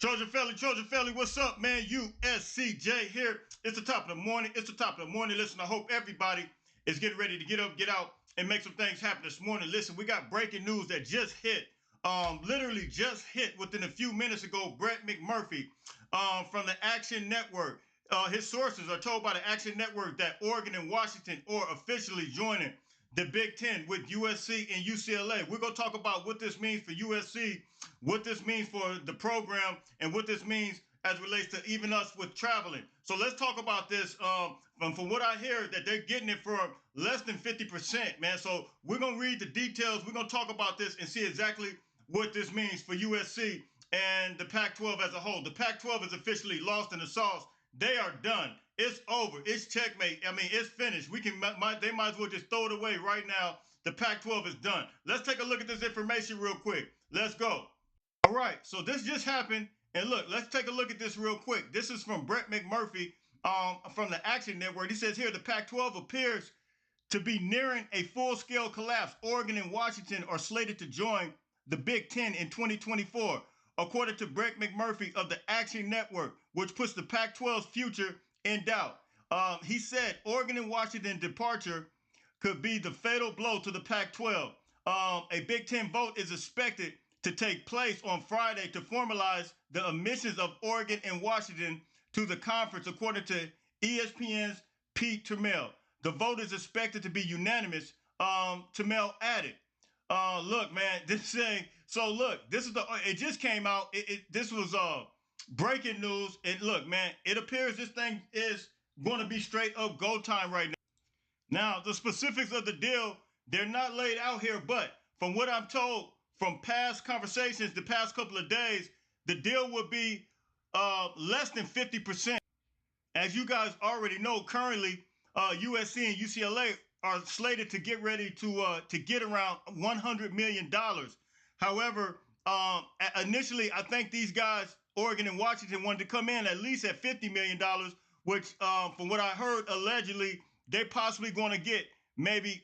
Trojan Felly, what's up, man? USCJ here. It's the top of the morning. It's the top of the morning. Listen, I hope everybody is getting ready to get up, get out, and make some things happen this morning. Listen, we got breaking news that just hit. Literally just hit within a few minutes ago. Brett McMurphy, from the Action Network. His sources are told by the Action Network that Oregon and Washington are officially joining the Big Ten with USC and UCLA. We're going to talk about what this means for USC, what this means for the program, and what this means as relates to even us with traveling. So let's talk about this. From what I hear, that they're getting it for less than 50%, man. So we're going to read the details. We're going to talk about this and see exactly what this means for USC and the Pac-12 as a whole. The Pac-12 is officially lost in the sauce. They are done. It's over. It's checkmate. I mean, it's finished. They might as well just throw it away right now. The Pac-12 is done. Let's take a look at this information real quick. Let's go. All right, so this just happened, and look, let's take a look at this real quick. This is from Brett McMurphy, from the Action Network. He says here the Pac-12 appears to be nearing a full-scale collapse. Oregon and Washington are slated to join the Big Ten in 2024, according to Brett McMurphy of the Action Network, which puts the Pac-12's future in doubt. He said Oregon and Washington departure could be the fatal blow to the Pac-12. A Big Ten vote is expected to take place on Friday to formalize the admissions of Oregon and Washington to the conference, according to ESPN's Pete Thamel. The vote is expected to be unanimous. Thamel added, "Look, man, this is it just came out. This was breaking news. And look, man, it appears this thing is going to be straight up go time right now. Now, the specifics of the deal, they're not laid out here, but from what I'm told from past conversations the past couple of days, the deal would be less than 50%. As you guys already know, currently USC and UCLA are slated to get ready to get around $100 million. However, initially, I think these guys, Oregon and Washington, wanted to come in at least at $50 million, which, from what I heard, allegedly, they're possibly going to get maybe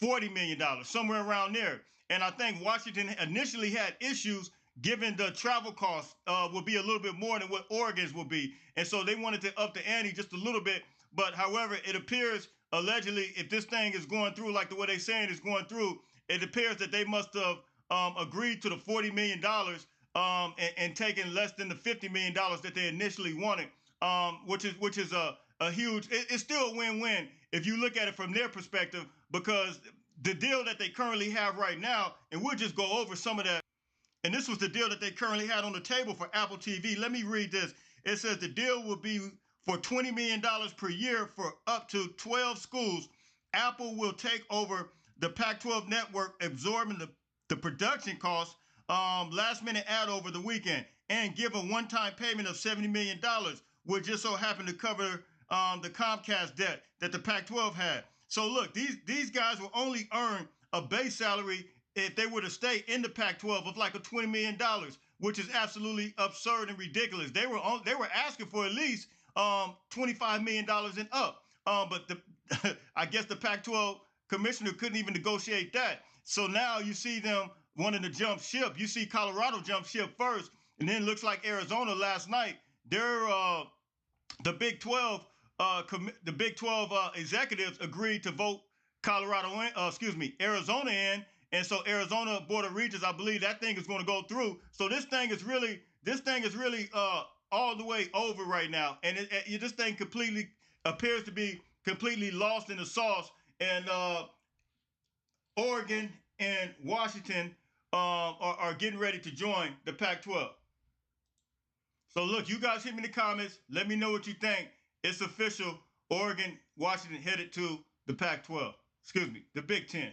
$40 million, somewhere around there. And I think Washington initially had issues given the travel costs will be a little bit more than what Oregon's will be. And so they wanted to up the ante just a little bit. But however, it appears allegedly, if this thing is going through like the way they're saying it's going through, it appears that they must have agreed to the $40 million and taken less than the $50 million that they initially wanted, which is a huge, it's still a win-win if you look at it from their perspective, because the deal that they currently have right now, and we'll just go over some of that. And this was the deal that they currently had on the table for Apple TV. Let me read this. It says the deal will be for $20 million per year for up to 12 schools. Apple will take over the Pac-12 network, absorbing the production costs, last minute ad over the weekend, and give a one-time payment of $70 million, which just so happened to cover the Comcast debt that the Pac-12 had. So look, these guys will only earn a base salary if they were to stay in the Pac-12 of like a $20 million, which is absolutely absurd and ridiculous. They were asking for at least $25 million and up. But I guess the Pac-12 commissioner couldn't even negotiate that. So now you see them wanting to jump ship. You see Colorado jump ship first, and then it looks like Arizona last night. They're the Big 12 executives agreed to vote Arizona in. And so Arizona Board of Regents, I believe that thing is going to go through. So this thing is really all the way over right now. And this thing appears to be completely lost in the sauce. And Oregon and Washington are getting ready to join the Pac-12. So look, you guys hit me in the comments. Let me know what you think. It's official. Oregon, Washington headed to the Pac-12. Excuse me, the Big Ten.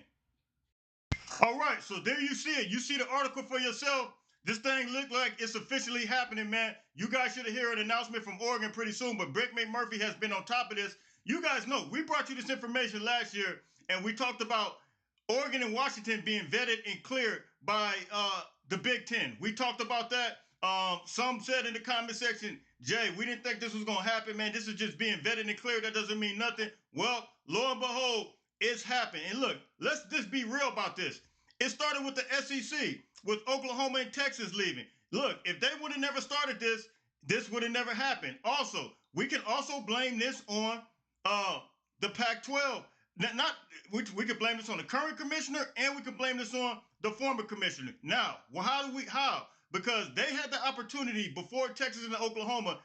All right, so there you see it. You see the article for yourself. This thing looked like it's officially happening, man. You guys should hear an announcement from Oregon pretty soon, but Brett McMurphy has been on top of this. You guys know, we brought you this information last year, and we talked about Oregon and Washington being vetted and cleared by the Big Ten. We talked about that. Some said in the comment section, Jay, we didn't think this was going to happen, man. This is just being vetted and cleared. That doesn't mean nothing. Well, lo and behold, it's happened. And look, let's just be real about this. It started with the SEC, with Oklahoma and Texas leaving. look, if they would have never started this, this would have never happened. Also, we can also blame this on uh, the Pac-12. Not we could blame this on the current commissioner, and we can blame this on the former commissioner. Now, well, how? Because they had the opportunity before Texas and Oklahoma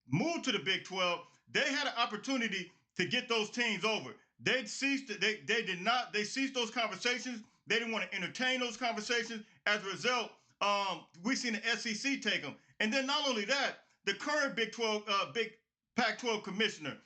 moved to the Big 12. They had an opportunity to get those teams over. They did not. They ceased those conversations. They didn't want to entertain those conversations. As a result, we seen the SEC take them. And then not only that, the current Big Pac-12 commissioner,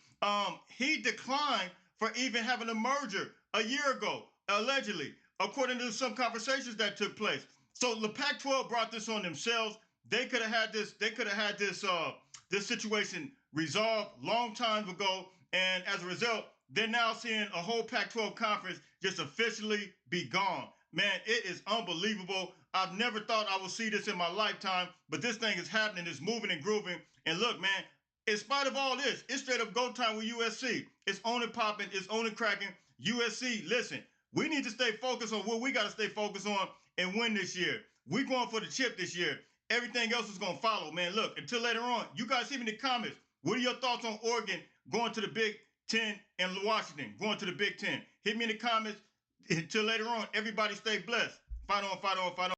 he declined for even having a merger a year ago, allegedly, according to some conversations that took place. So the Pac-12 brought this on themselves. They could have had this. They could have had this situation resolved long time ago. And as a result, they're now seeing a whole Pac-12 conference just officially be gone. Man, it is unbelievable. I've never thought I would see this in my lifetime, but this thing is happening. It's moving and grooving. And look, man, in spite of all this, it's straight up go time with USC. It's on and popping. It's on and cracking. USC, listen, we need to stay focused on what we got to stay focused on and win this year. We're going for the chip this year. Everything else is going to follow, man. Look, until later on, you guys hit me in the comments. What are your thoughts on Oregon going to the Big Ten and Washington going to the Big Ten? Hit me in the comments. Until later on, everybody stay blessed. Fight on, fight on, fight on.